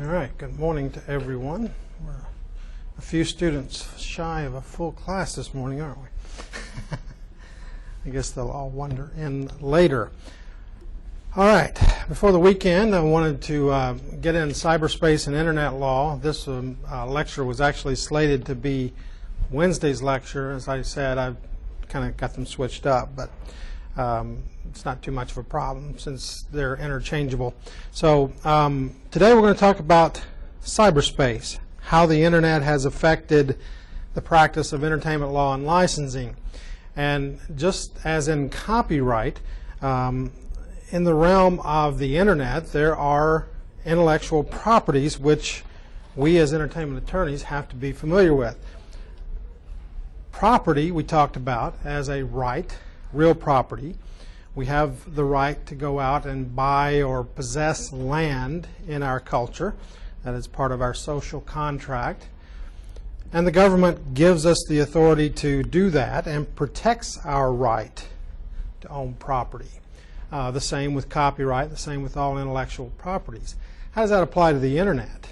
All right, good morning to everyone. We're a few students shy of a full class this morning, aren't we? I guess they'll all wander in later. All right, before the weekend, I wanted to get in cyberspace and internet law. This lecture was actually slated to be Wednesday's lecture. As I said, I've kind of got them switched up, but it's not too much of a problem since they're interchangeable. So today we're going to talk about cyberspace, how the internet has affected the practice of entertainment law and licensing. And just as in copyright, in the realm of the internet, there are intellectual properties which we as entertainment attorneys have to be familiar with. Property we talked about as a right, real property. We have the right to go out and buy or possess land in our culture. That is part of our social contract. And the government gives us the authority to do that and protects our right to own property. The same with copyright, the same with all intellectual properties. How does that apply to the internet?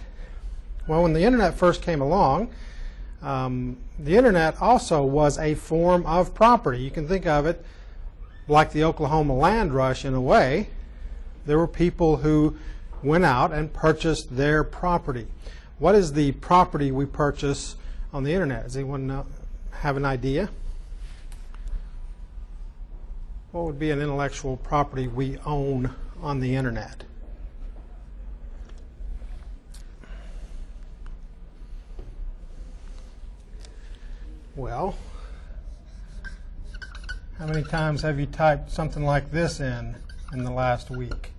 Well, when the internet first came along, the internet also was a form of property. You can think of it like the Oklahoma land rush in a way. There were people who went out and purchased their property. What is the property we purchase on the internet? Does anyone have an idea? What would be an intellectual property we own on the internet? Well, how many times have you typed something like this in the last week?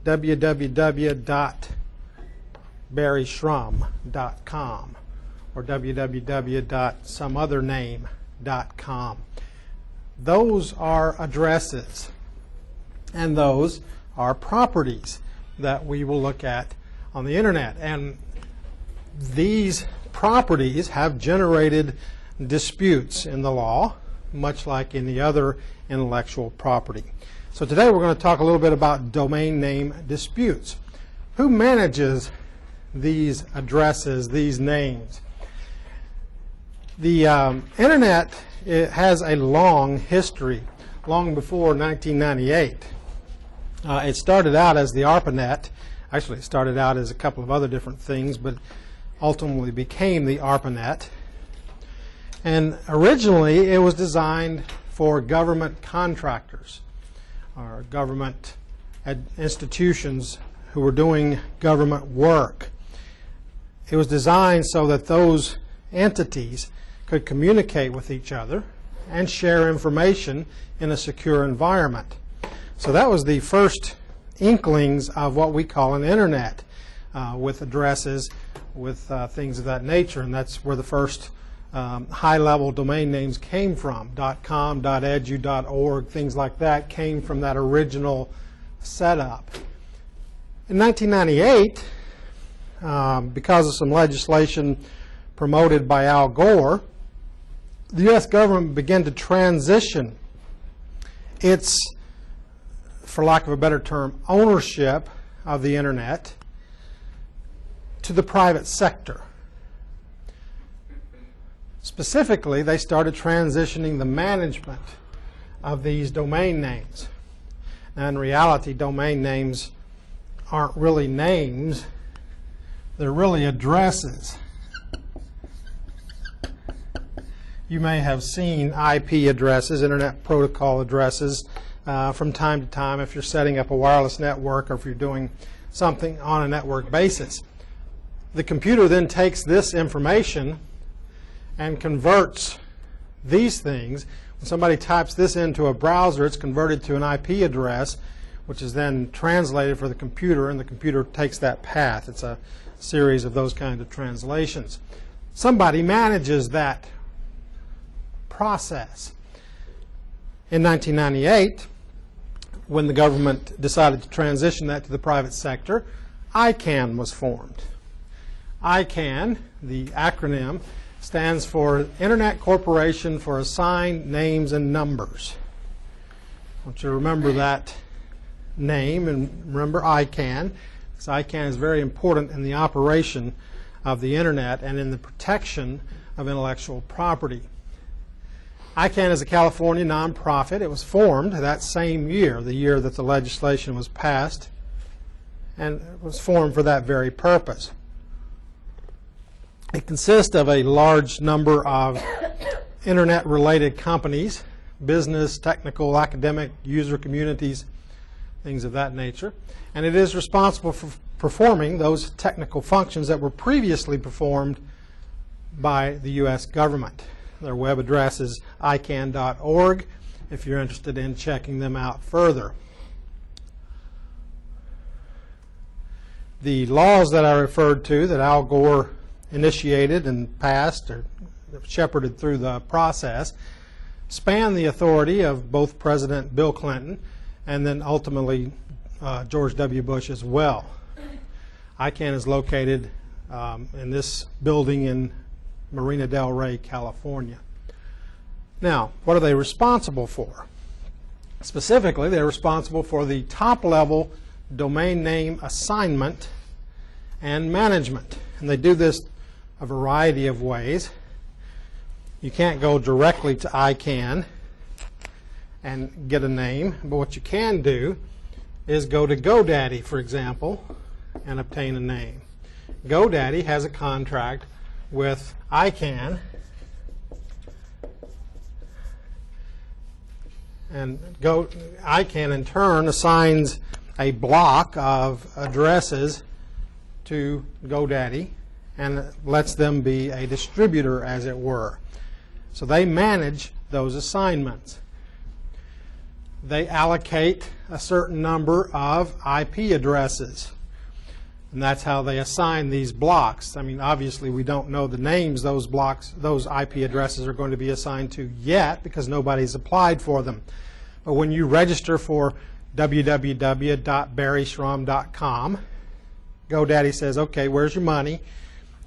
www.barryshrum.com or www.someothername.com. Those are addresses, and those are properties that we will look at on the internet. And these properties have generated disputes in the law, much like in the other intellectual property. So today we're going to talk a little bit about domain name disputes. Who manages these addresses, these names? The internet, it has a long history, long before 1998. It started out as the ARPANET. Actually, it started out as a couple of other different things, but ultimately became the ARPANET. And originally, it was designed for government contractors or government institutions who were doing government work. It was designed so that those entities could communicate with each other and share information in a secure environment. So that was the first inklings of what we call an internet, with addresses, with things of that nature, and that's where the first high-level domain names came from. .com, .edu, .org, things like that came from that original setup. In 1998, because of some legislation promoted by Al Gore, the U.S. government began to transition its, for lack of a better term, ownership of the internet to the private sector. Specifically, they started transitioning the management of these domain names. Now, in reality, domain names aren't really names. They're really addresses. You may have seen IP addresses, Internet Protocol addresses, from time to time if you're setting up a wireless network or if you're doing something on a network basis. The computer then takes this information and converts these things. When somebody types this into a browser, it's converted to an IP address, which is then translated for the computer, and the computer takes that path. It's a series of those kind of translations. Somebody manages that process. In 1998, when the government decided to transition that to the private sector, ICANN was formed. ICANN, the acronym, stands for Internet Corporation for Assigned Names and Numbers. I want you to remember that name and remember ICANN. because ICANN is very important in the operation of the Internet and in the protection of intellectual property. ICANN is a California nonprofit. It was formed that same year, the year that the legislation was passed, and it was formed for that very purpose. It consists of a large number of Internet-related companies, business, technical, academic, user communities, things of that nature, and it is responsible for performing those technical functions that were previously performed by the U.S. government. Their web address is icann.org if you're interested in checking them out further. The laws that I referred to that Al Gore initiated and passed or shepherded through the process span the authority of both President Bill Clinton and then ultimately George W. Bush as well. ICANN is located in this building in Marina del Rey, California. Now, what are they responsible for? Specifically, they're responsible for the top-level domain name assignment and management. And they do this a variety of ways. You can't go directly to ICANN and get a name, but what you can do is go to GoDaddy, for example, and obtain a name. GoDaddy has a contract with ICANN, and ICANN in turn assigns a block of addresses to GoDaddy and lets them be a distributor, as it were. So they manage those assignments. They allocate a certain number of IP addresses, and that's how they assign these blocks. I mean, obviously we don't know the names those IP addresses are going to be assigned to yet because nobody's applied for them. But when you register for www.barryschramm.com, GoDaddy says, okay, where's your money?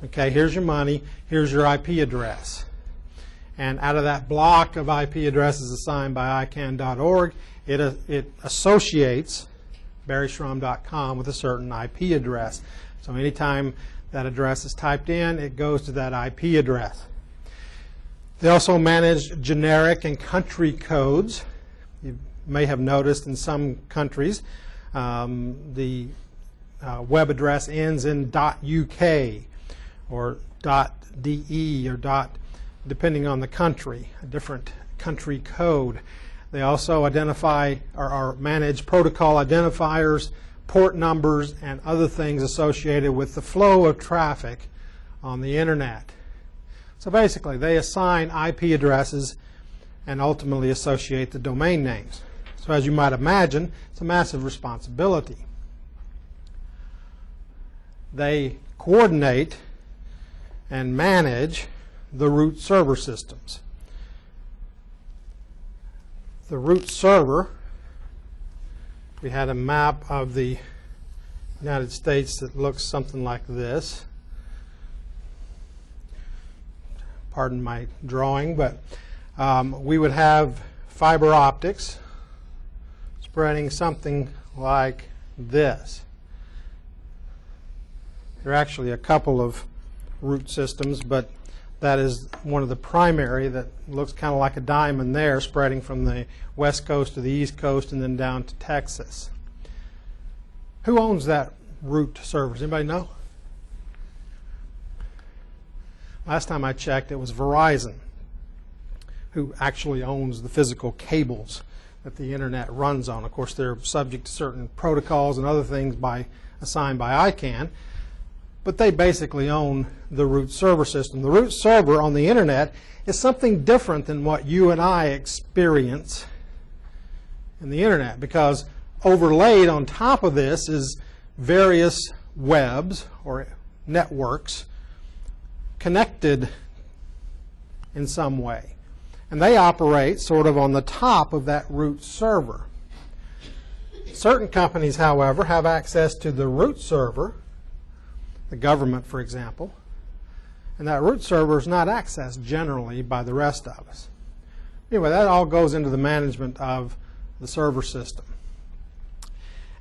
Okay, here's your money, here's your IP address. And out of that block of IP addresses assigned by icann.org, it associates barryschramm.com with a certain IP address. So anytime that address is typed in, it goes to that IP address. They also manage generic and country codes. You may have noticed in some countries the web address ends in .uk or .de or depending on the country, a different country code. They also identify or manage protocol identifiers, port numbers, and other things associated with the flow of traffic on the Internet. So basically, they assign IP addresses and ultimately associate the domain names. So as you might imagine, it's a massive responsibility. They coordinate and manage the root server systems. The root server, we had a map of the United States that looks something like this. Pardon my drawing, but we would have fiber optics spreading something like this. There are actually a couple of root systems, but that is one of the primary that looks kind of like a diamond there, spreading from the west coast to the east coast and then down to Texas. Who owns that root servers? Anybody know? Last time I checked, it was Verizon who actually owns the physical cables that the Internet runs on. Of course, they're subject to certain protocols and other things assigned by ICANN, but they basically own the root server system. The root server on the Internet is something different than what you and I experience in the Internet, because overlaid on top of this is various webs or networks connected in some way. And they operate sort of on the top of that root server. Certain companies, however, have access to the root server, the government, for example, and that root server is not accessed generally by the rest of us. Anyway, that all goes into the management of the server system.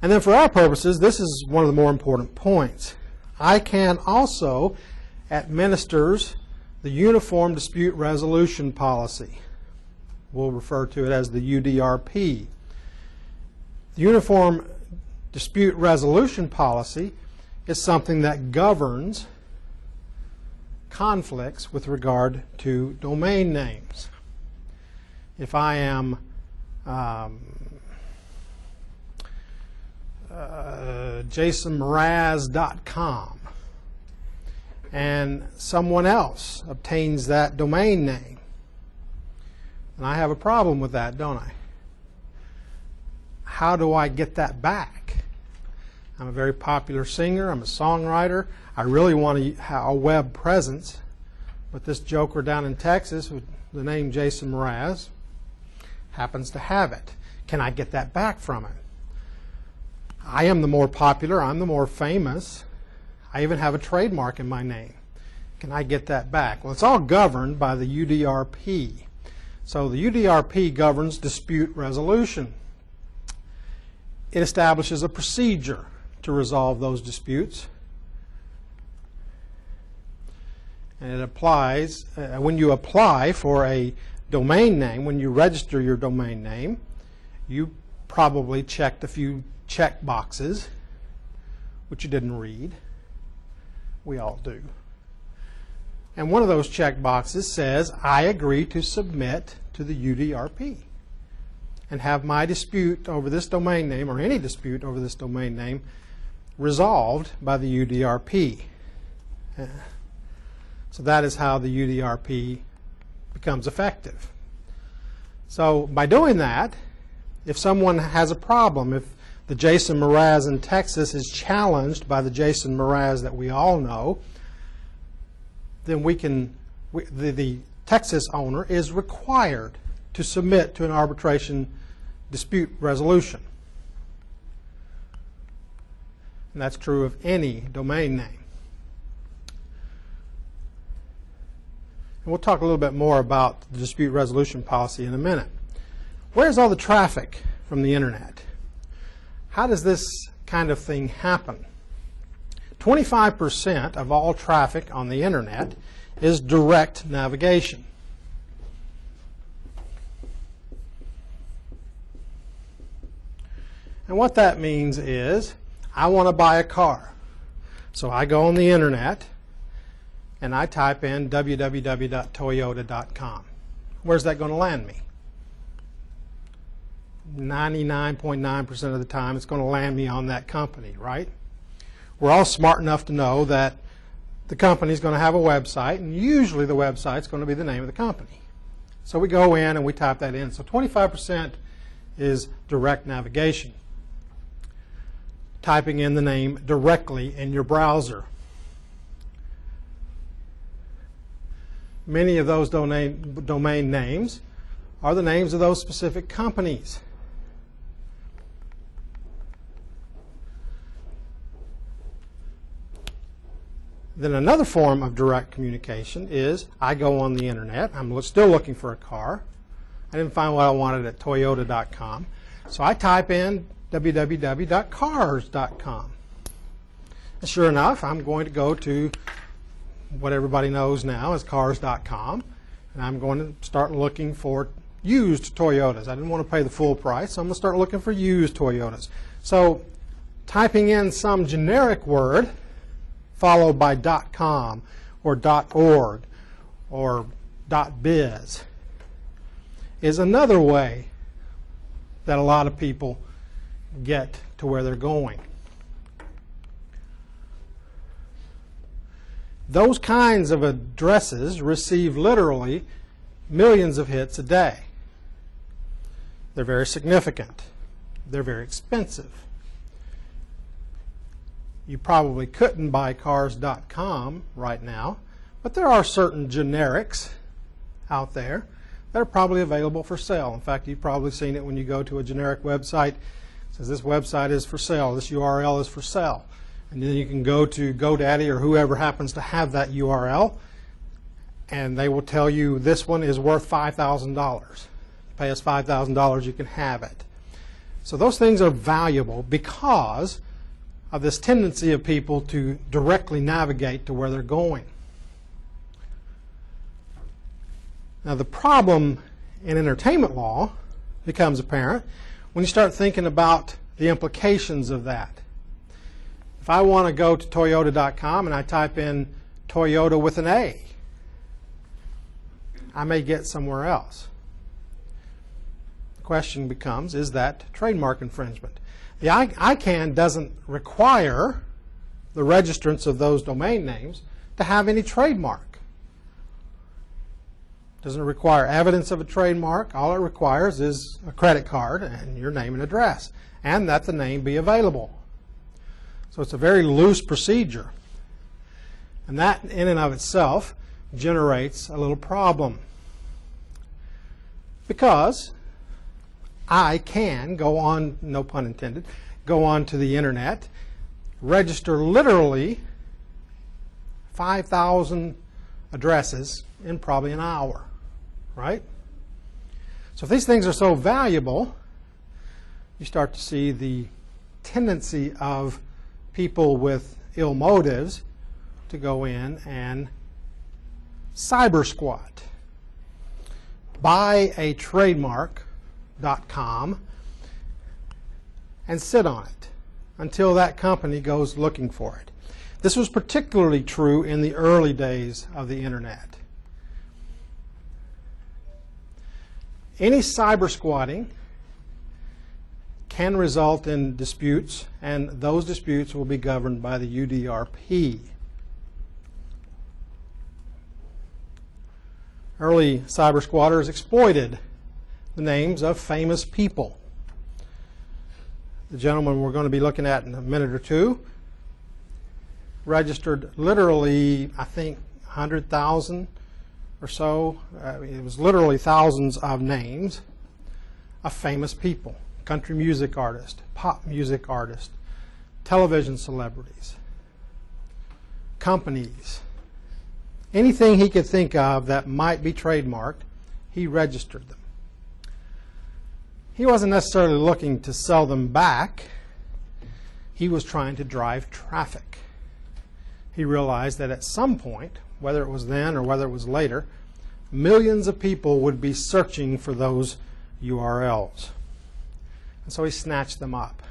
And then for our purposes, this is one of the more important points. I can also administer the Uniform Dispute Resolution Policy. We'll refer to it as the UDRP. The Uniform Dispute Resolution Policy is something that governs conflicts with regard to domain names. If I am jasonmraz.com and someone else obtains that domain name, and I have a problem with that, don't I? How do I get that back? I'm a very popular singer, I'm a songwriter, I really want to have a web presence, but this joker down in Texas with the name Jason Mraz happens to have it. Can I get that back from him? I am the more popular, I'm the more famous, I even have a trademark in my name. Can I get that back? Well, it's all governed by the UDRP. So the UDRP governs dispute resolution. It establishes a procedure to resolve those disputes. And it applies, when you apply for a domain name, when you register your domain name, you probably checked a few check boxes, which you didn't read. We all do. And one of those check boxes says, I agree to submit to the UDRP and have my dispute over this domain name, or any dispute over this domain name, resolved by the UDRP. So that is how the UDRP becomes effective. So by doing that, if someone has a problem, if the Jason Mraz in Texas is challenged by the Jason Mraz that we all know, then the Texas owner is required to submit to an arbitration dispute resolution. And that's true of any domain name. And we'll talk a little bit more about the dispute resolution policy in a minute. Where's all the traffic from the internet? How does this kind of thing happen? 25% of all traffic on the internet is direct navigation. And what that means is, I want to buy a car. So I go on the internet and I type in www.toyota.com. Where's that going to land me? 99.9% of the time it's going to land me on that company, right? We're all smart enough to know that the company is going to have a website, and usually the website is going to be the name of the company. So we go in and we type that in. So 25% is direct navigation. Typing in the name directly in your browser. Many of those domain names are the names of those specific companies. Then another form of direct communication is I go on the internet. I'm still looking for a car. I didn't find what I wanted at Toyota.com. So I type in www.cars.com. And sure enough, I'm going to go to what everybody knows now as cars.com. And I'm going to start looking for used Toyotas. I didn't want to pay the full price, so I'm going to start looking for used Toyotas. So typing in some generic word followed by .com or .org or .biz is another way that a lot of people get to where they're going. Those kinds of addresses receive literally millions of hits a day. They're very significant. They're very expensive. You probably couldn't buy cars.com right now, but there are certain generics out there that are probably available for sale. In fact, you've probably seen it when you go to a generic website. It says this website is for sale, this URL is for sale. And then you can go to GoDaddy or whoever happens to have that URL, and they will tell you this one is worth $5,000. Pay us $5,000, you can have it. So those things are valuable because of this tendency of people to directly navigate to where they're going. Now the problem in entertainment law becomes apparent when you start thinking about the implications of that. If I want to go to Toyota.com and I type in Toyota with an A, I may get somewhere else. The question becomes, is that trademark infringement? The ICANN doesn't require the registrants of those domain names to have any trademark. It doesn't require evidence of a trademark. All it requires is a credit card and your name and address, and that the name be available. So it's a very loose procedure. And that in and of itself generates a little problem. Because I can go on, no pun intended, go on to the internet, register literally 5,000 addresses in probably an hour, right? So if these things are so valuable, you start to see the tendency of people with ill motives to go in and cyber squat. Buy a trademark.com and sit on it until that company goes looking for it. This was particularly true in the early days of the internet. Any cyber squatting can result in disputes, and those disputes will be governed by the UDRP. Early cyber squatters exploited the names of famous people. The gentleman we're going to be looking at in a minute or two registered literally, I think, 100,000 or so. It was literally thousands of names of famous people. Country music artists, pop music artists, television celebrities, companies. Anything he could think of that might be trademarked, he registered them. He wasn't necessarily looking to sell them back. He was trying to drive traffic. He realized that at some point, whether it was then or whether it was later, millions of people would be searching for those URLs. And so he snatched them up.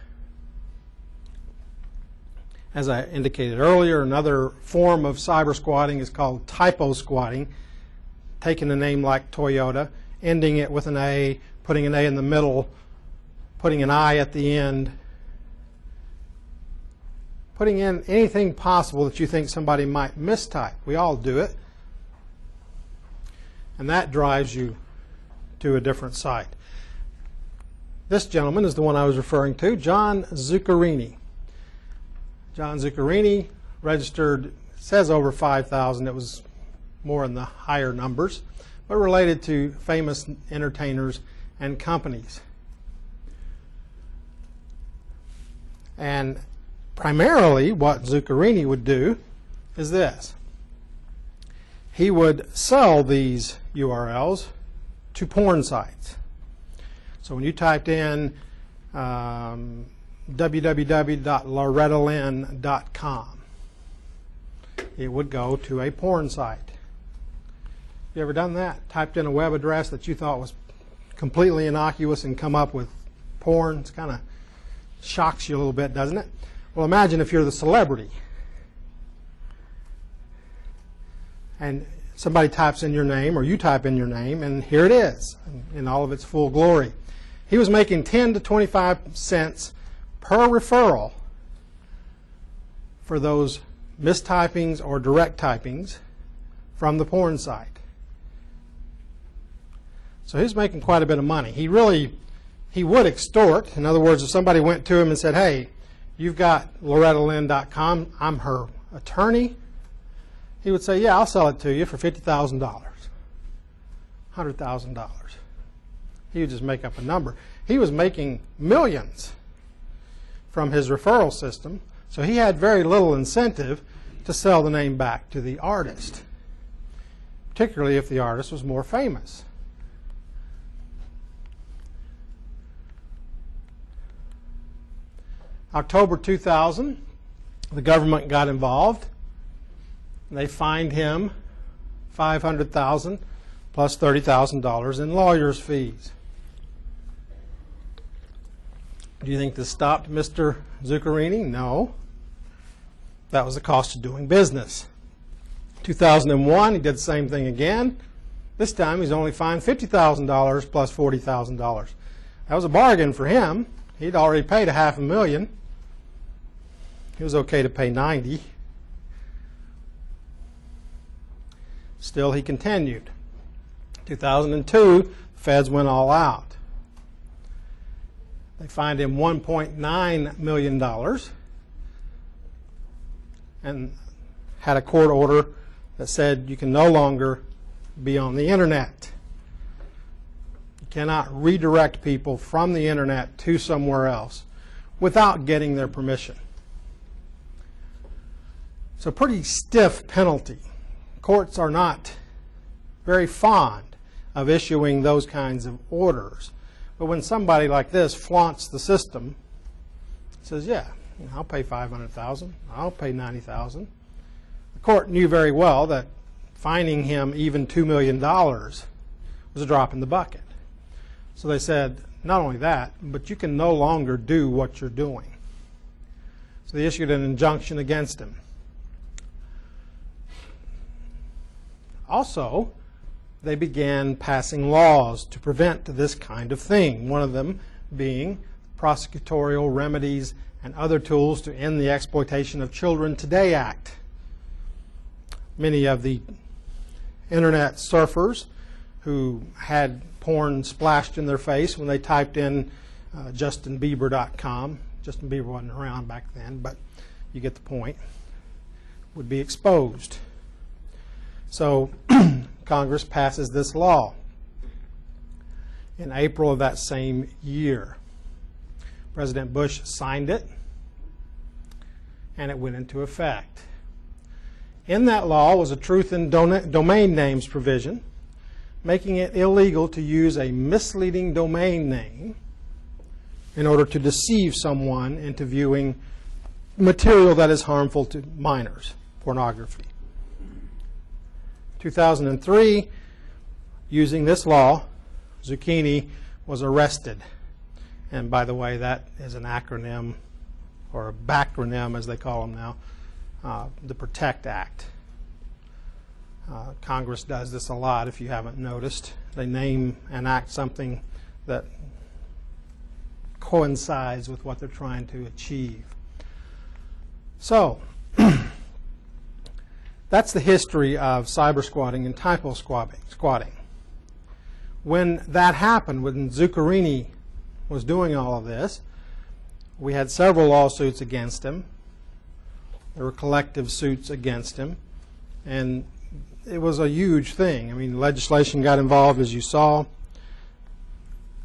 As I indicated earlier, another form of cyber squatting is called typo squatting, taking a name like Toyota, ending it with an A, putting an A in the middle, putting an I at the end, putting in anything possible that you think somebody might mistype. We all do it. And that drives you to a different site. This gentleman is the one I was referring to, John Zuccherini. John Zuccherini registered, says over 5,000. It was more in the higher numbers, but related to famous entertainers and companies. And primarily what Zuccherini would do is this. He would sell these URLs to porn sites. So when you typed in www.lorettalynn.com, it would go to a porn site. You ever done that? Typed in a web address that you thought was completely innocuous and come up with porn? It kind of shocks you a little bit, doesn't it? Well, imagine if you're the celebrity and somebody types in your name, or you type in your name, and here it is in all of its full glory. He was making 10 to 25 cents per referral for those mistypings or direct typings from the porn site. So he's making quite a bit of money. He would extort. In other words, if somebody went to him and said, hey, you've got LorettaLynn.com, I'm her attorney, he would say, yeah, I'll sell it to you for $50,000, $100,000. He would just make up a number. He was making millions from his referral system, so he had very little incentive to sell the name back to the artist, particularly if the artist was more famous. October 2000, the government got involved. They fined him $500,000 plus $30,000 in lawyers' fees. Do you think this stopped Mr. Zuccherini? No. That was the cost of doing business. 2001, he did the same thing again. This time he's only fined $50,000 plus $40,000. That was a bargain for him. He'd already paid $500,000. He was okay to pay $90,000. Still, he continued. 2002, the feds went all out. They fined him $1.9 million and had a court order that said you can no longer be on the internet. You cannot redirect people from the internet to somewhere else without getting their permission. It's a pretty stiff penalty. Courts are not very fond of issuing those kinds of orders. But when somebody like this flaunts the system, says, yeah, I'll pay $500,000, I'll pay $90,000. The court knew very well that fining him even $2 million was a drop in the bucket. So they said, not only that, but you can no longer do what you're doing. So they issued an injunction against him. Also, they began passing laws to prevent this kind of thing, one of them being Prosecutorial Remedies and Other Tools to End the Exploitation of Children Today Act. Many of the internet surfers who had porn splashed in their face when they typed in JustinBieber.com, Justin Bieber wasn't around back then, but you get the point, would be exposed. So Congress passes this law in April of that same year. President Bush signed it, and it went into effect. In that law was a truth in domain names provision, making it illegal to use a misleading domain name in order to deceive someone into viewing material that is harmful to minors, pornography. 2003, using this law, Zucchini was arrested. And by the way, that is an acronym, or a backronym as they call them now, the PROTECT Act. Congress does this a lot if you haven't noticed. They name and act something that coincides with what they're trying to achieve. So, that's the history of cyber squatting and typo squatting. When that happened, when Zuccherini was doing all of this, we had several lawsuits against him. There were collective suits against him, and it was a huge thing. I mean, legislation got involved, as you saw.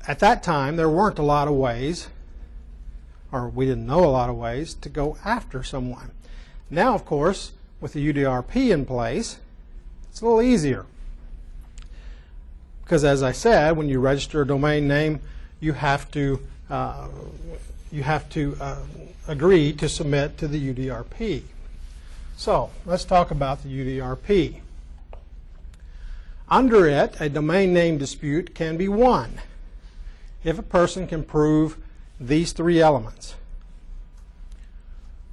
At that time, there weren't a lot of ways, or we didn't know a lot of ways, to go after someone. Now, of course, with the UDRP in place, it's a little easier. Because as I said, when you register a domain name, you have to agree to submit to the UDRP. So let's talk about the UDRP. Under it, a domain name dispute can be won if a person can prove these three elements.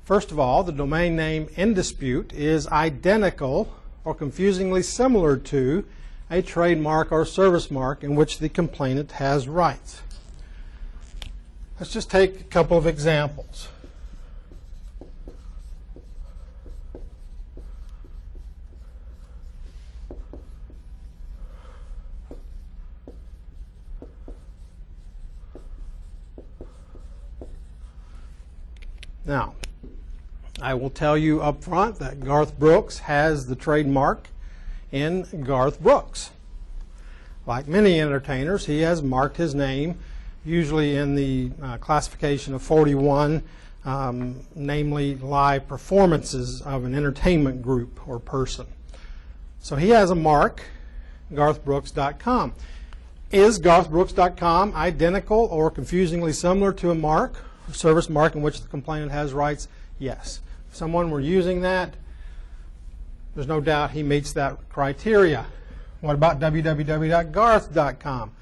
First of all, the domain name in dispute is identical or confusingly similar to a trademark or service mark in which the complainant has rights. Let's just take a couple of examples. Now, I will tell you up front that Garth Brooks has the trademark in Garth Brooks. Like many entertainers, he has marked his name, usually in the classification of 41, namely live performances of an entertainment group or person. So he has a mark, garthbrooks.com. Is garthbrooks.com identical or confusingly similar to a mark service mark in which the complainant has rights? Yes. If someone were using that, there's no doubt he meets that criteria. What about www.garth.com?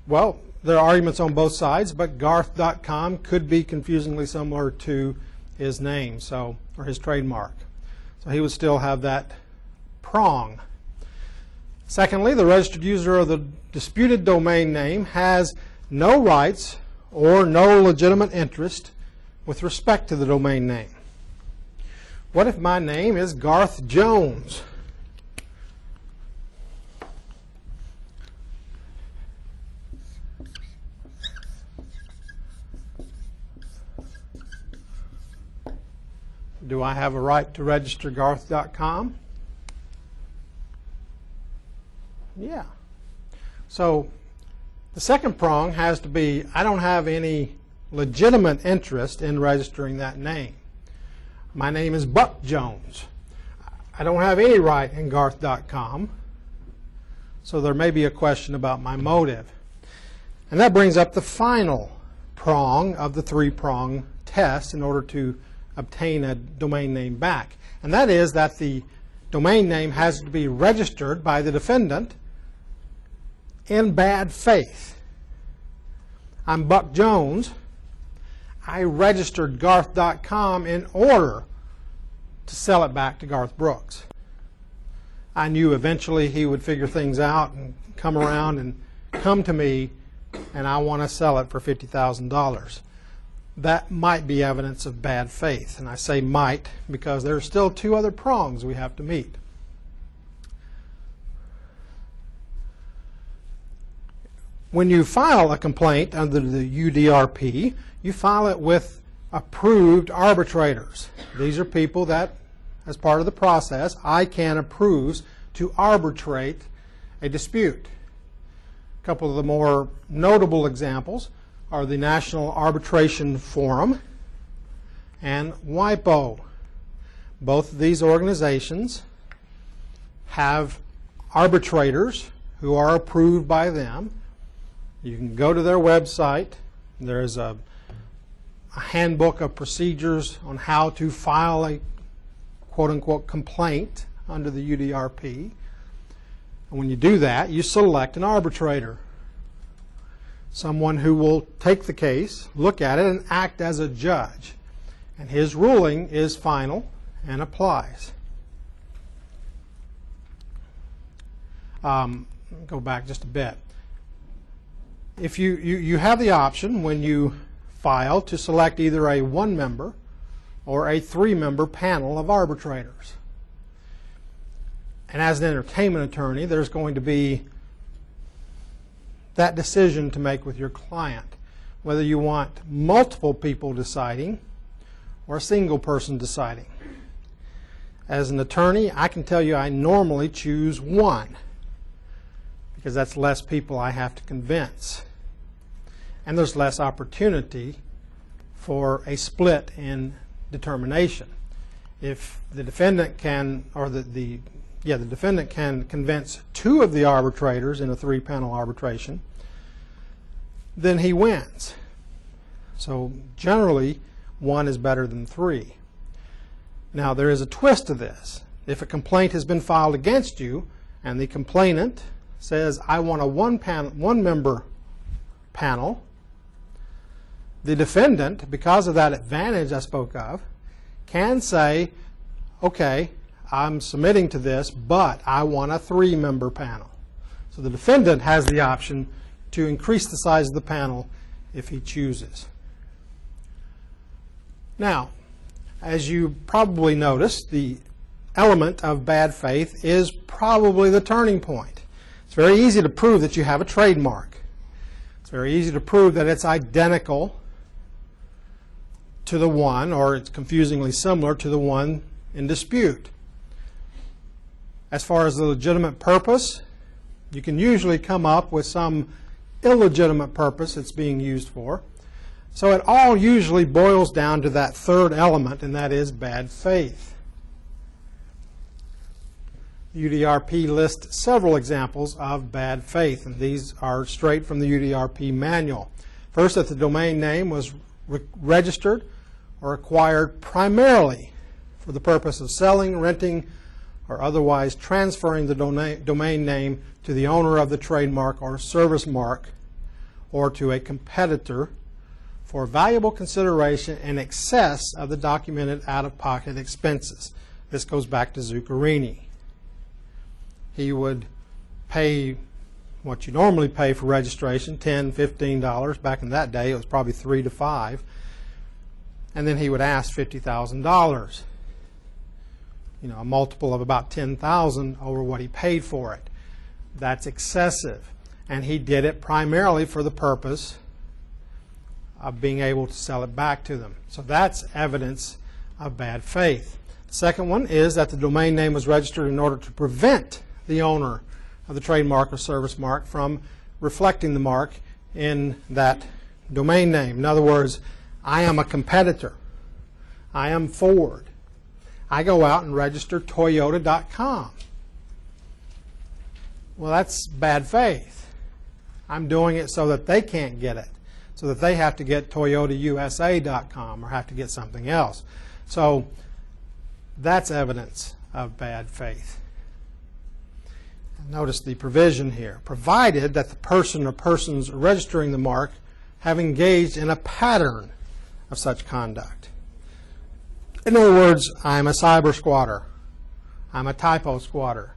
Well, there are arguments on both sides, but garth.com could be confusingly similar to his name, or his trademark. So he would still have that prong. Secondly, the registered user of the disputed domain name has no rights or no legitimate interest with respect to the domain name. What if my name is Garth Jones? Do I have a right to register garth.com? Yeah. So the second prong has to be, I don't have any legitimate interest in registering that name. My name is Buck Jones. I don't have any right in garth.com. So there may be a question about my motive. And that brings up the final prong of the three-prong test in order to obtain a domain name back. And that is that the domain name has to be registered by the defendant in bad faith. I'm Buck Jones. I registered garth.com in order to sell it back to Garth Brooks. I knew eventually he would figure things out and come around and come to me, and I want to sell it for $50,000. That might be evidence of bad faith. And I say might because there are still two other prongs we have to meet. When you file a complaint under the UDRP, you file it with approved arbitrators. These are people that, as part of the process, ICANN approves to arbitrate a dispute. A couple of the more notable examples are the National Arbitration Forum and WIPO. Both of these organizations have arbitrators who are approved by them. You can go to their website. There's a handbook of procedures on how to file a quote-unquote complaint under the UDRP. And when you do that, you select an arbitrator, someone who will take the case, look at it, and act as a judge. And his ruling is final and applies. Go back just a bit. If you have the option when you file to select either a one-member or a three-member panel of arbitrators. And as an entertainment attorney, there's going to be that decision to make with your client, whether you want multiple people deciding or a single person deciding. As an attorney, I can tell you I normally choose one because that's less people I have to convince. And there's less opportunity for a split in determination. If the defendant can, or the defendant can convince two of the arbitrators in a three-panel arbitration, then he wins. So generally, one is better than three. Now, there is a twist to this. If a complaint has been filed against you and the complainant says, I want a one-member panel, the defendant, because of that advantage I spoke of, can say, okay, I'm submitting to this, but I want a three-member panel. So the defendant has the option to increase the size of the panel if he chooses. Now, as you probably noticed, the element of bad faith is probably the turning point. It's very easy to prove that you have a trademark. It's very easy to prove that it's identical to the one, or it's confusingly similar to the one in dispute. As far as the legitimate purpose, you can usually come up with some illegitimate purpose it's being used for. So it all usually boils down to that third element, and that is bad faith. The UDRP lists several examples of bad faith, and these are straight from the UDRP manual. First, that the domain name was registered or acquired primarily for the purpose of selling, renting, or otherwise transferring the domain name to the owner of the trademark or service mark or to a competitor for valuable consideration in excess of the documented out-of-pocket expenses. This goes back to Zuccherini. He would pay what you normally pay for registration, $10, $15. Back in that day, it was probably $3 to $5. And then he would ask $50,000. A multiple of about 10,000 over what he paid for it. That's excessive. And he did it primarily for the purpose of being able to sell it back to them. So that's evidence of bad faith. The second one is that the domain name was registered in order to prevent the owner of the trademark or service mark from reflecting the mark in that domain name. In other words, I am a competitor. I am Ford. I go out and register Toyota.com. Well, that's bad faith. I'm doing it so that they can't get it, so that they have to get ToyotaUSA.com or have to get something else. So that's evidence of bad faith. Notice the provision here. Provided that the person or persons registering the mark have engaged in a pattern of such conduct. In other words, I'm a cyber squatter. I'm a typo squatter.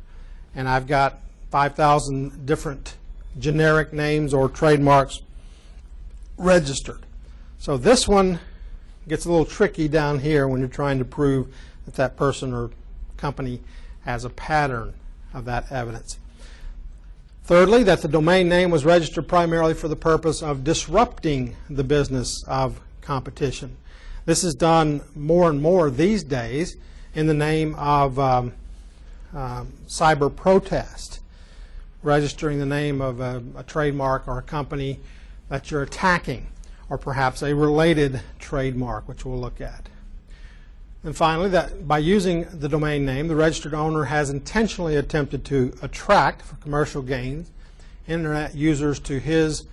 And I've got 5,000 different generic names or trademarks registered. So this one gets a little tricky down here when you're trying to prove that that person or company has a pattern of that evidence. Thirdly, that the domain name was registered primarily for the purpose of disrupting the business of competition. This is done more and more these days in the name of cyber protest, registering the name of a trademark or a company that you're attacking, or perhaps a related trademark, which we'll look at. And finally, that by using the domain name, the registered owner has intentionally attempted to attract, for commercial gains, internet users to his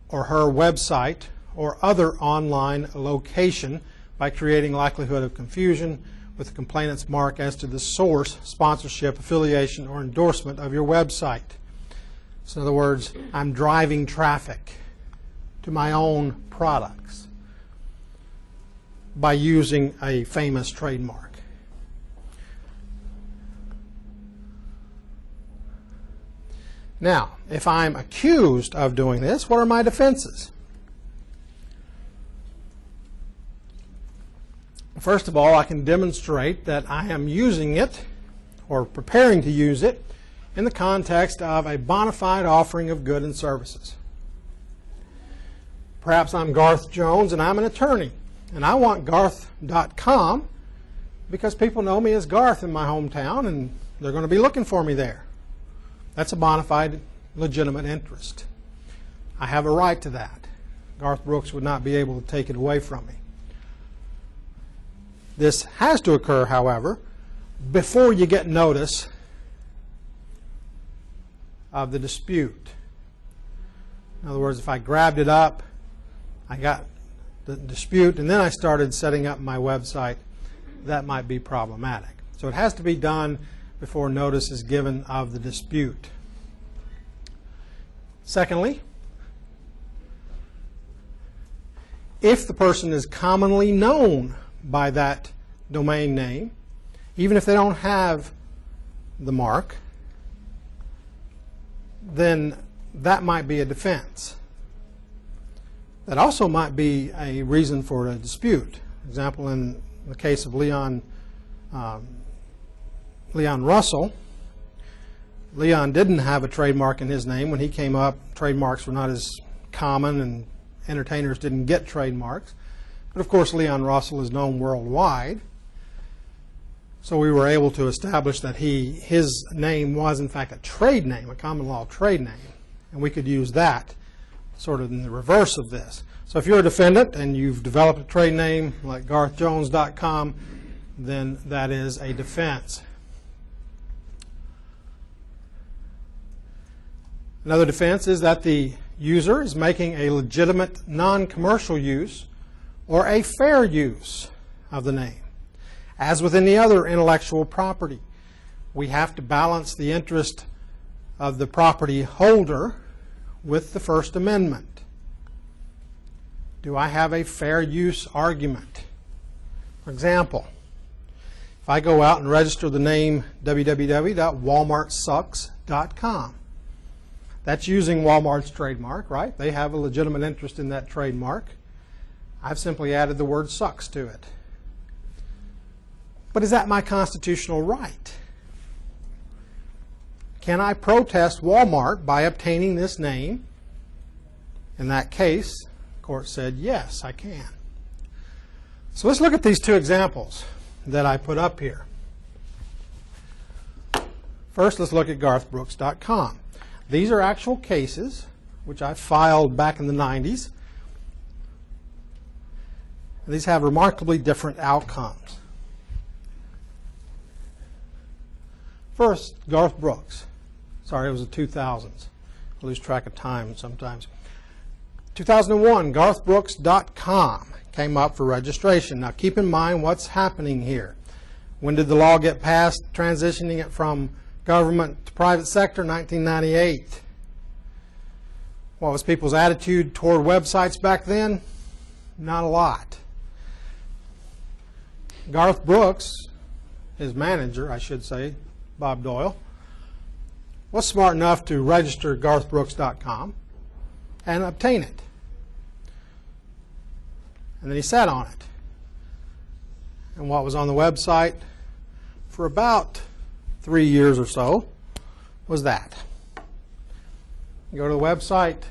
or her website or other online location by creating likelihood of confusion with the complainant's mark as to the source, sponsorship, affiliation, or endorsement of your website. So in other words, I'm driving traffic to my own products by using a famous trademark. Now, if I'm accused of doing this, what are my defenses? First of all, I can demonstrate that I am using it or preparing to use it in the context of a bona fide offering of goods and services. Perhaps I'm Garth Jones and I'm an attorney, and I want Garth.com because people know me as Garth in my hometown and they're going to be looking for me there. That's a bona fide, legitimate interest. I have a right to that. Garth Brooks would not be able to take it away from me. This has to occur, however, before you get notice of the dispute. In other words, if I grabbed it up, I got the dispute, and then I started setting up my website, that might be problematic. So it has to be done before notice is given of the dispute. Secondly, if the person is commonly known by that domain name, even if they don't have the mark, then that might be a defense. That also might be a reason for a dispute. For example, in the case of Leon Russell, Leon didn't have a trademark in his name. When he came up, trademarks were not as common and entertainers didn't get trademarks. But of course, Leon Russell is known worldwide. So we were able to establish that his name was in fact a trade name, a common law trade name. And we could use that sort of in the reverse of this. So if you're a defendant and you've developed a trade name like GarthJones.com, then that is a defense. Another defense is that the user is making a legitimate non-commercial use or a fair use of the name. As with any other intellectual property, we have to balance the interest of the property holder with the First Amendment. Do I have a fair use argument? For example, if I go out and register the name www.walmartsucks.com, that's using Walmart's trademark, right? They have a legitimate interest in that trademark. I've simply added the word sucks to it. But is that my constitutional right? Can I protest Walmart by obtaining this name? In that case, the court said, yes, I can. So let's look at these two examples that I put up here. First, let's look at garthbrooks.com. These are actual cases which I filed back in the 90s. These have remarkably different outcomes. First, Garth Brooks. Sorry, it was the 2000s. I lose track of time sometimes. 2001, garthbrooks.com came up for registration. Now keep in mind what's happening here. When did the law get passed, transitioning it from government to private sector? 1998. What was people's attitude toward websites back then? Not a lot. Garth Brooks, his manager, I should say, Bob Doyle, was smart enough to register garthbrooks.com and obtain it. And then he sat on it. And what was on the website for about 3 years or so was that. You go to the website,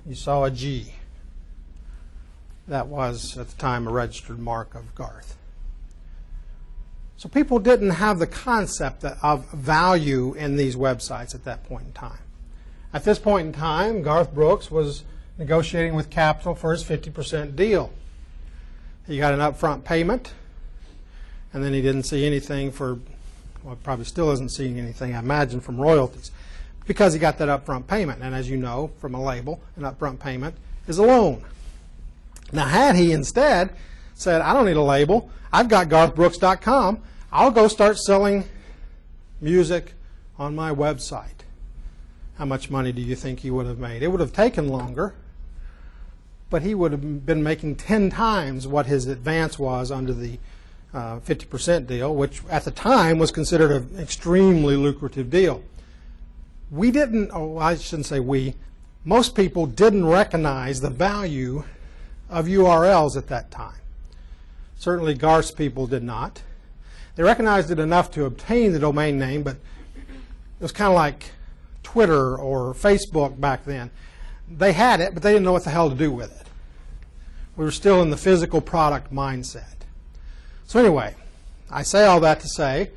you saw a G. That was, at the time, a registered mark of Garth. So people didn't have the concept of value in these websites at that point in time. At this point in time, Garth Brooks was negotiating with Capital for his 50% deal. He got an upfront payment, and then he didn't see anything for, well, probably still isn't seeing anything, I imagine, from royalties, because he got that upfront payment. And as you know from a label, an upfront payment is a loan. Now, had he instead said, I don't need a label, I've got garthbrooks.com, I'll go start selling music on my website. How much money do you think he would have made? It would have taken longer, but he would have been making 10 times what his advance was under the 50% deal, which at the time was considered an extremely lucrative deal. We didn't, oh, I shouldn't say we, most people didn't recognize the value of URLs at that time. Certainly Garth's people did not. They recognized it enough to obtain the domain name, but it was kind of like Twitter or Facebook back then. They had it, but they didn't know what the hell to do with it. We were still in the physical product mindset. So anyway, I say all that to say,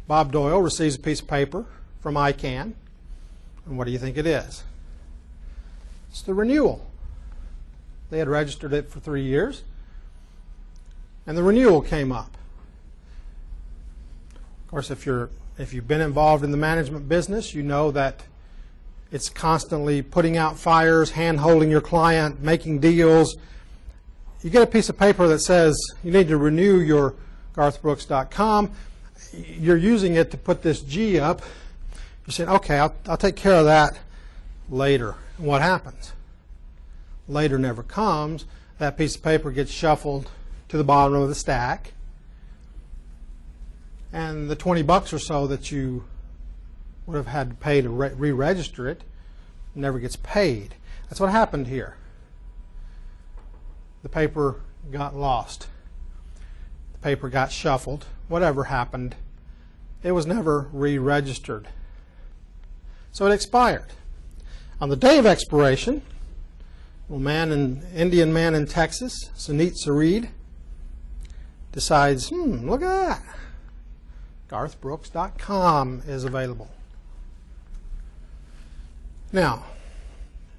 Bob Doyle receives a piece of paper from ICANN, and what do you think it is? It's the renewal. They had registered it for 3 years, and the renewal came up. Of course, if you've been involved in the management business, you know that it's constantly putting out fires, hand-holding your client, making deals. You get a piece of paper that says you need to renew your garthbrooks.com. You're using it to put this G up. You're saying, okay, I'll take care of that later. And what happens? Later never comes. That piece of paper gets shuffled to the bottom of the stack. And the $20 or so that you would have had to pay to re-register it never gets paid. That's what happened here. The paper got lost. The paper got shuffled. Whatever happened, it was never re-registered. So it expired. On the day of expiration, Indian man in Texas, Sunit Sarid, decides, look at that. garthbrooks.com is available. Now,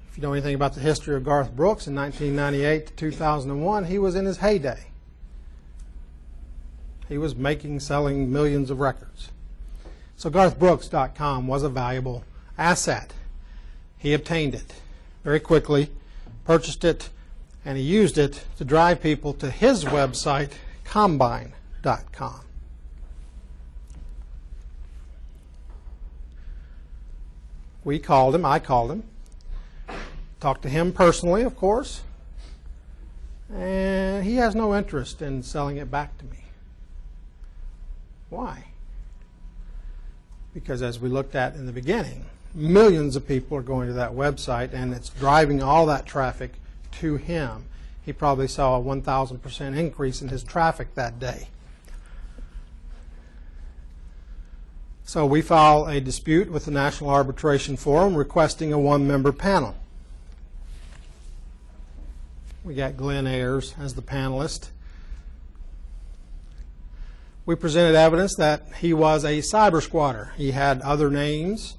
if you know anything about the history of Garth Brooks, in 1998 to 2001, he was in his heyday. He was selling millions of records. So garthbrooks.com was a valuable asset. He obtained it very quickly, purchased it, and he used it to drive people to his website, Combine.com. I called him, talked to him personally, of course, and he has no interest in selling it back to me. Why? Because as we looked at in the beginning, millions of people are going to that website, and it's driving all that traffic to him. He probably saw a 1,000% increase in his traffic that day. So we filed a dispute with the National Arbitration Forum requesting a one-member panel. We got Glenn Ayers as the panelist. We presented evidence that he was a cyber squatter. He had other names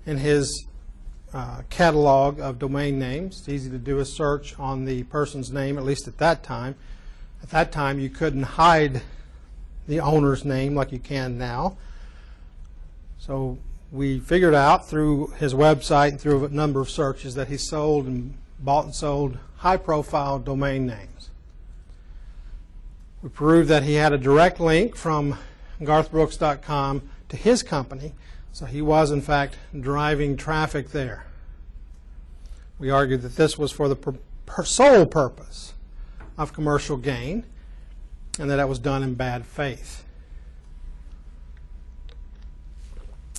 in his catalog of domain names. It's easy to do a search on the person's name, at least at that time. At that time, you couldn't hide the owner's name like you can now. So we figured out through his website and through a number of searches that he bought and sold high-profile domain names. We proved that he had a direct link from garthbrooks.com to his company, so he was, in fact, driving traffic there. We argued that this was for the sole purpose of commercial gain and that it was done in bad faith.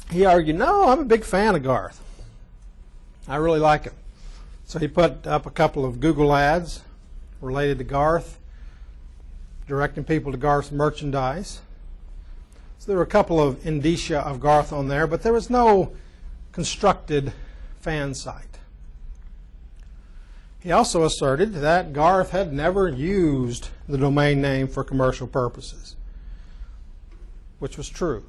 He argued, no, I'm a big fan of Garth. I really like him. So he put up a couple of Google ads related to Garth, directing people to Garth's merchandise. So there were a couple of indicia of Garth on there, but there was no constructed fan site. He also asserted that Garth had never used the domain name for commercial purposes, which was true.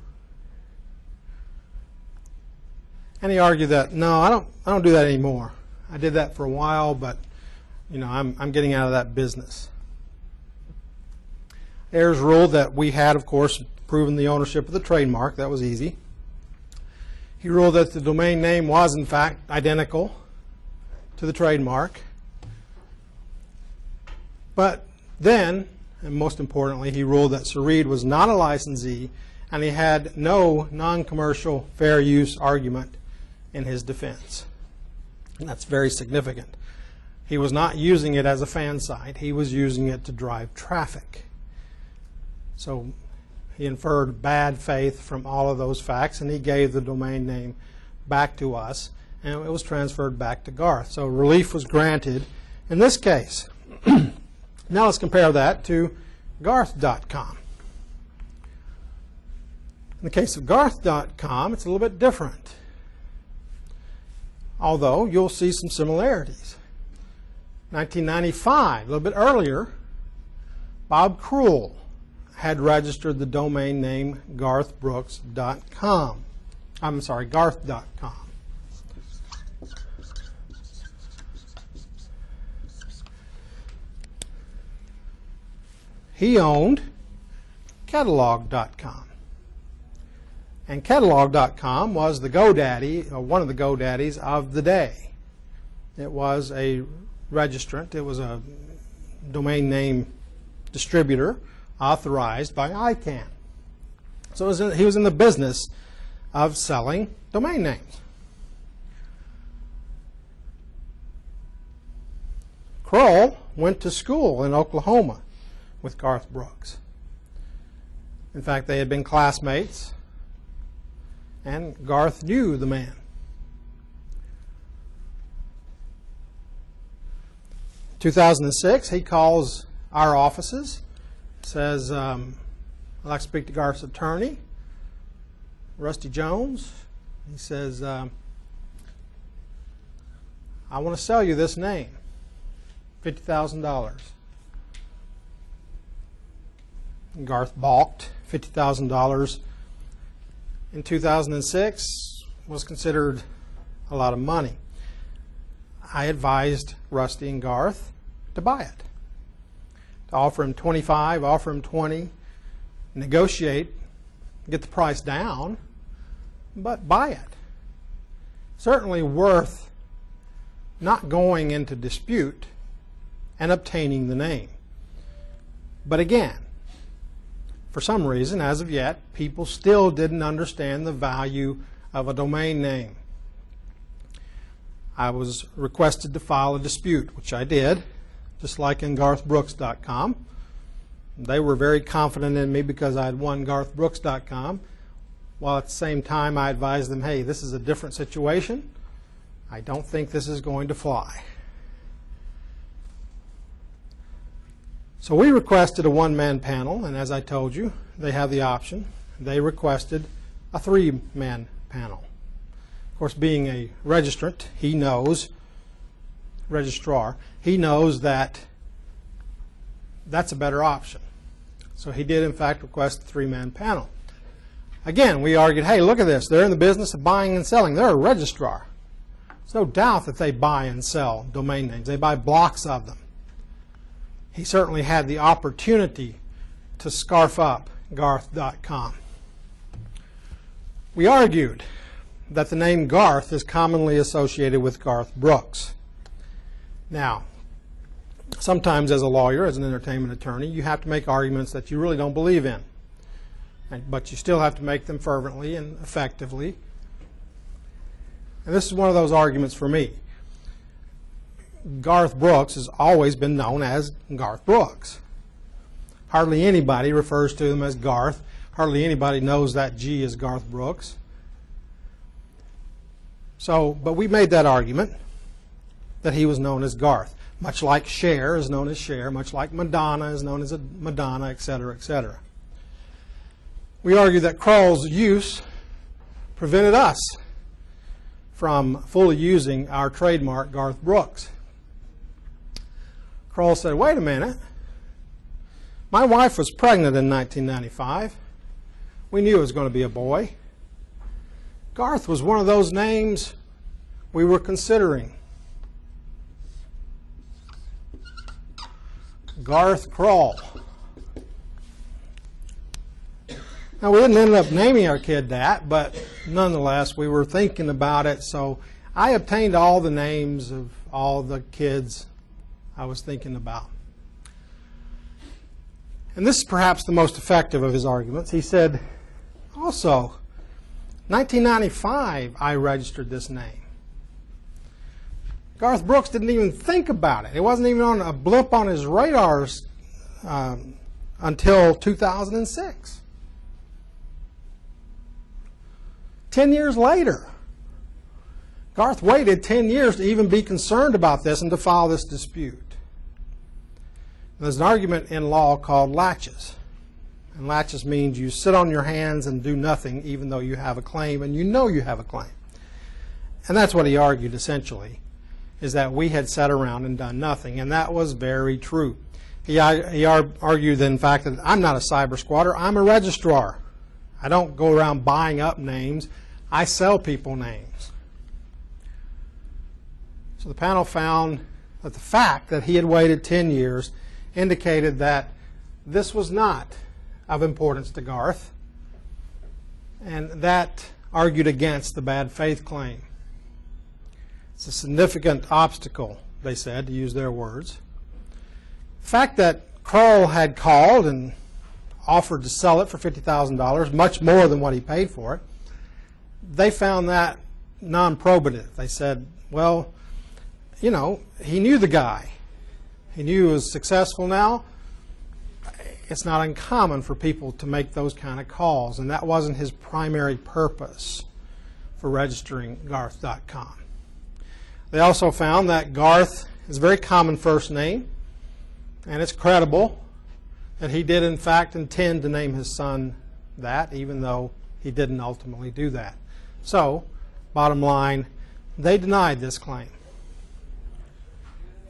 And he argued that, no, I don't do that anymore. I did that for a while, but I'm getting out of that business. Ayers ruled that we had, of course, proven the ownership of the trademark. That was easy. He ruled that the domain name was, in fact, identical to the trademark. But then, and most importantly, he ruled that Sareed was not a licensee, and he had no non-commercial fair use argument in his defense. And that's very significant. He was not using it as a fan site. He was using it to drive traffic. So he inferred bad faith from all of those facts, and he gave the domain name back to us, and it was transferred back to Garth. So relief was granted in this case. Now let's compare that to Garth.com. In the case of Garth.com, it's a little bit different, although you'll see some similarities. 1995, a little bit earlier, Bob Krul had registered the domain name garthbrooks.com. I'm sorry, Garth.com. He owned Catalog.com. And Catalog.com was the GoDaddy, or one of the GoDaddies of the day. It was a registrant. It was a domain name distributor authorized by ICANN. So he was in the business of selling domain names. Kroll went to school in Oklahoma with Garth Brooks. In fact, they had been classmates, and Garth knew the man. 2006, he calls our offices, says, I'd like to speak to Garth's attorney, Rusty Jones. He says, I want to sell you this name, $50,000. Garth balked. $50,000 in 2006 was considered a lot of money. I advised Rusty and Garth to buy it, to offer him 25, offer him 20, negotiate, get the price down, but buy it. Certainly worth not going into dispute and obtaining the name. But again, for some reason, as of yet, people still didn't understand the value of a domain name. I was requested to file a dispute, which I did, just like in garthbrooks.com. They were very confident in me because I had won garthbrooks.com, while at the same time I advised them, hey, this is a different situation. I don't think this is going to fly. So we requested a one-man panel, and as I told you, they have the option. They requested a three-man panel. Of course, being a registrant, registrar, he knows that that's a better option. So he did, in fact, request a three-man panel. Again, we argued, hey, look at this. They're in the business of buying and selling. They're a registrar. There's no doubt that they buy and sell domain names. They buy blocks of them. He certainly had the opportunity to scarf up garth.com. We argued that the name Garth is commonly associated with Garth Brooks. Now, sometimes as a lawyer, as an entertainment attorney, you have to make arguments that you really don't believe in. But you still have to make them fervently and effectively. And this is one of those arguments for me. Garth Brooks has always been known as Garth Brooks. Hardly anybody refers to him as Garth. Hardly anybody knows that G is Garth Brooks. But we made that argument that he was known as Garth, much like Cher is known as Cher, much like Madonna is known as a Madonna, etc., etc. We argue that Kroll's use prevented us from fully using our trademark Garth Brooks. Kroll said, wait a minute. My wife was pregnant in 1995. We knew it was going to be a boy. Garth was one of those names we were considering. Garth Kroll. Now, we didn't end up naming our kid that, but nonetheless, we were thinking about it, so I obtained all the names of all the kids I was thinking about. And this is perhaps the most effective of his arguments. He said, also, 1995, I registered this name. Garth Brooks didn't even think about it. It wasn't even on a blip on his radars until 2006. 10 years later. Garth waited 10 years to even be concerned about this and to file this dispute. There's an argument in law called laches. And laches means you sit on your hands and do nothing even though you have a claim and you know you have a claim. And that's what he argued essentially, is that we had sat around and done nothing. And that was very true. He argued, in fact, that I'm not a cyber squatter, I'm a registrar. I don't go around buying up names. I sell people names. So the panel found that the fact that he had waited 10 years indicated that this was not of importance to Garth, and that argued against the bad faith claim. It's a significant obstacle, they said, to use their words. The fact that Kroll had called and offered to sell it for $50,000, much more than what he paid for it, they found that non-probative. They said, well, you know, he knew the guy. He knew he was successful now. It's not uncommon for people to make those kind of calls, and that wasn't his primary purpose for registering garth.com. They also found that Garth is a very common first name, and it's credible that he did in fact intend to name his son that, even though he didn't ultimately do that. So, bottom line, they denied this claim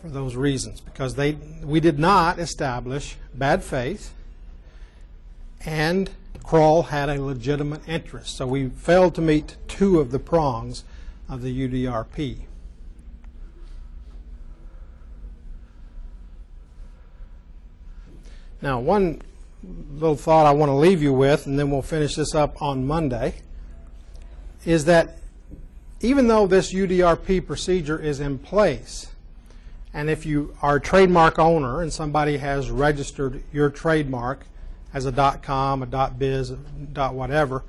for those reasons, because we did not establish bad faith, and Kroll had a legitimate interest. So we failed to meet two of the prongs of the UDRP. Now, one little thought I want to leave you with, and then we'll finish this up on Monday, is that even though this UDRP procedure is in place, And if you are a trademark owner and somebody has registered your trademark as a .com, a .biz, a .whatever,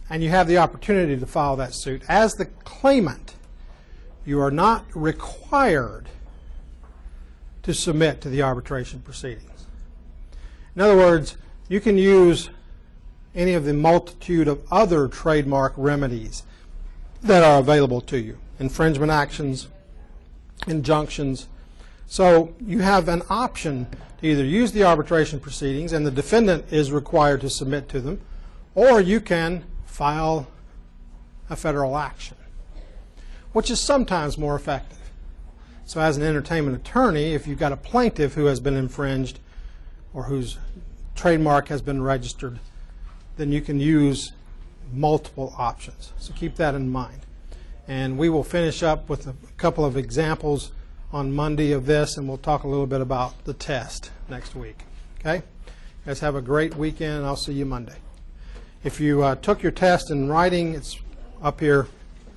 and you have the opportunity to file that suit, as the claimant, you are not required to submit to the arbitration proceedings. In other words, you can use any of the multitude of other trademark remedies that are available to you. Infringement actions, injunctions. So you have an option to either use the arbitration proceedings, and the defendant is required to submit to them, or you can file a federal action, which is sometimes more effective. So as an entertainment attorney, if you've got a plaintiff who has been infringed or whose trademark has been registered, then you can use multiple options. So keep that in mind. And we will finish up with a couple of examples on Monday of this, and we'll talk a little bit about the test next week. Okay? You guys have a great weekend, and I'll see you Monday. If you took your test in writing, it's up here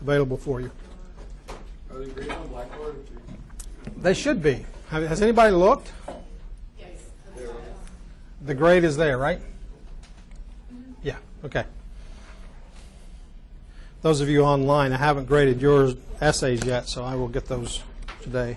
available for you. Are they graded on Blackboard? They should be. Has anybody looked? Yes. The grade is there, right? Yeah, okay. Those of you online, I haven't graded your essays yet, so I will get those today.